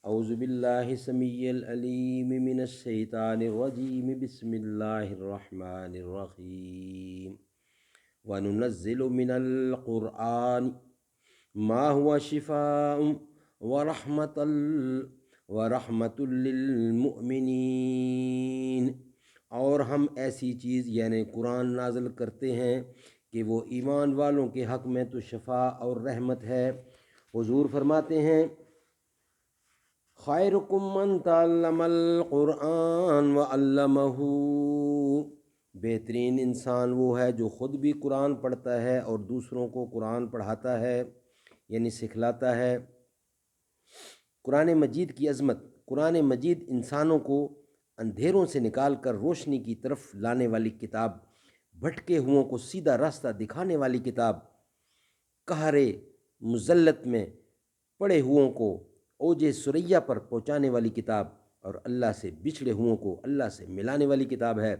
اعوذ باللہ السمیع العلیم من الشیطان الرجیم بسم اللہ الرحمن الرحیم وننزل من القرآن ما هو شفاء ورحمۃ للمؤمنین، اور ہم ایسی چیز یعنی قرآن نازل کرتے ہیں کہ وہ ایمان والوں کے حق میں تو شفا اور رحمت ہے۔ حضور فرماتے ہیں خیرکم من تعلم القرآن وعلمہ، بہترین انسان وہ ہے جو خود بھی قرآن پڑھتا ہے اور دوسروں کو قرآن پڑھاتا ہے یعنی سکھلاتا ہے۔ قرآن مجید کی عظمت، قرآن مجید انسانوں کو اندھیروں سے نکال کر روشنی کی طرف لانے والی کتاب، بھٹکے ہوئوں کو سیدھا راستہ دکھانے والی کتاب، قہر مذلت میں پڑے ہوئوں کو اوج ثریا پر پہنچانے والی کتاب، اور اللہ سے بچھڑے ہوئوں کو اللہ سے ملانے والی کتاب ہے۔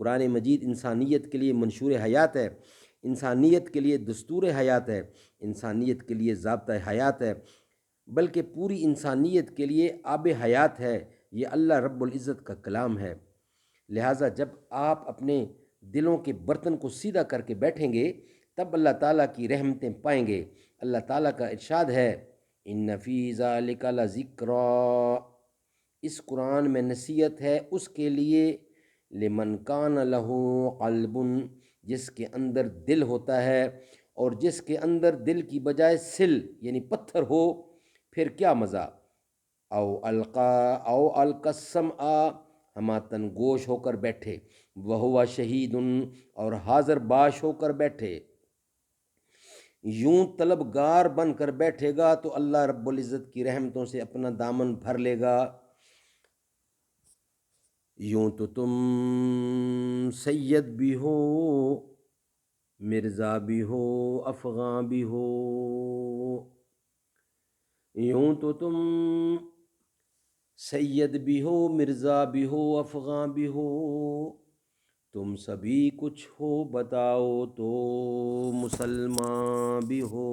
قرآن مجید انسانیت کے لیے منشور حیات ہے، انسانیت کے لیے دستور حیات ہے، انسانیت کے لیے ضابطہ حیات ہے، بلکہ پوری انسانیت کے لیے آب حیات ہے۔ یہ اللہ رب العزت کا کلام ہے۔ لہٰذا جب آپ اپنے دلوں کے برتن کو سیدھا کر کے بیٹھیں گے تب اللہ تعالیٰ کی رحمتیں پائیں گے۔ اللہ تعالیٰ کا ارشاد ہے ان فی ذلک لذکریٰ، اس قرآن میں نصیحت ہے اس کے لیے لمن کان لہ قلب، جس کے اندر دل ہوتا ہے، اور جس کے اندر دل کی بجائے سل یعنی پتھر ہو پھر کیا مزہ۔ او القسم ہماتن گوش ہو کر بیٹھے، وہوا شہید اور حاضر باش ہو کر بیٹھے، یوں طلبگار بن کر بیٹھے گا تو اللہ رب العزت کی رحمتوں سے اپنا دامن بھر لے گا۔ یوں تو تم سید بھی ہو، مرزا بھی ہو، افغاں بھی ہو، یوں تو تم سید بھی ہو، مرزا بھی ہو، افغاں بھی ہو، تم سبھی کچھ ہو بتاؤ تو مسلمان بھی ہو۔